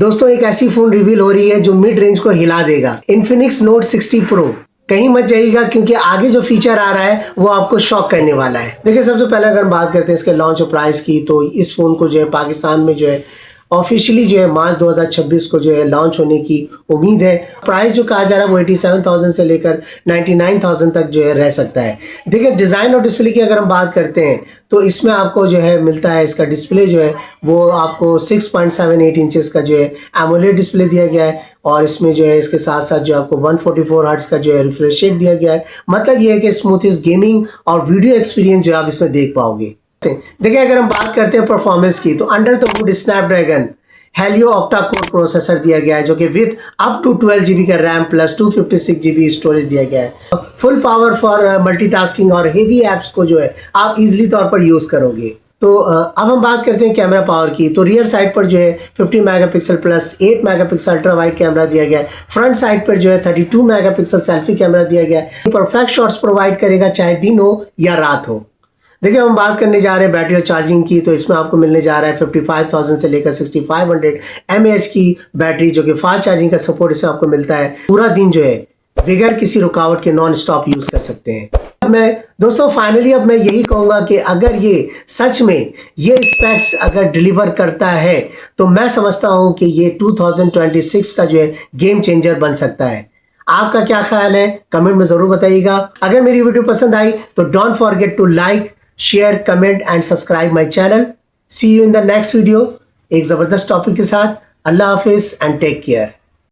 दोस्तों एक ऐसी फोन रिवील हो रही है जो मिड रेंज को हिला देगा, इन्फिनिक्स नोट 60 प्रो। कहीं मत जाइएगा क्योंकि आगे जो फीचर आ रहा है वो आपको शॉक करने वाला है। देखिए सबसे पहले अगर हम बात करते हैं इसके लॉन्च और प्राइस की, तो इस फोन को जो है पाकिस्तान में जो है ऑफिशियली जो है मार्च 2026 को जो है लॉन्च होने की उम्मीद है। प्राइस जो कहा जा रहा है वो 87,000 से लेकर 99,000 तक जो है रह सकता है। देखिए डिज़ाइन और डिस्प्ले की अगर हम बात करते हैं तो इसमें आपको जो है मिलता है, इसका डिस्प्ले जो है वो आपको 6.78 इंचेस का जो है एमोलेड डिस्प्ले दिया गया है, और इसमें जो है इसके साथ साथ जो आपको 144 हर्ट्ज का जो है रिफ्रेश रेट दिया गया है। मतलब ये है कि स्मूथेस्ट गेमिंग और वीडियो एक्सपीरियंस जो आप इसमें देख पाओगे। देखिए अगर हम बात करते हैं परफॉर्मेंस की, तो under the wood Snapdragon Helio octa core processor दिया गया है, जो कि विद अप टू 12 GB का रैम प्लस 256 GB स्टोरेज दिया गया है। फुल पावर फॉर मल्टीटास्किंग और हेवी एप्स को जो है आप इजीली तौर पर यूज करोगे। तो अब हम बात करते हैं कैमरा पावर की, तो रियर साइड पर जो है 50 megapixel plus 8 megapixel ultra wide camera दिया गया है। फ्रंट साइड पर जो है 32 मेगापिक्सल सेल्फी कैमरा दिया गया है। परफेक्ट शॉट्स प्रोवाइड करेगा चाहे दिन हो या रात हो। देखिए हम बात करने जा रहे हैं बैटरी और चार्जिंग की, तो इसमें आपको मिलने जा रहा है 55,000 से लेकर 6500 mAh की बैटरी, जो कि फास्ट चार्जिंग का सपोर्ट इसमें आपको मिलता है। पूरा दिन जो है बगैर किसी रुकावट के नॉन स्टॉप यूज कर सकते हैं। मैं दोस्तों फाइनली अब मैं यही कहूंगा कि अगर ये सच में ये स्पेक्स अगर डिलीवर करता है तो मैं समझता हूं कि ये 2026 का जो है गेम चेंजर बन सकता है। आपका क्या ख्याल है कमेंट में जरूर बताइएगा। अगर मेरी वीडियो पसंद आई तो don't forget to like, share, comment and subscribe my channel. See you in the next video एक जबरदस्त टॉपिक के साथ। अल्लाह हाफिज एंड टेक केयर।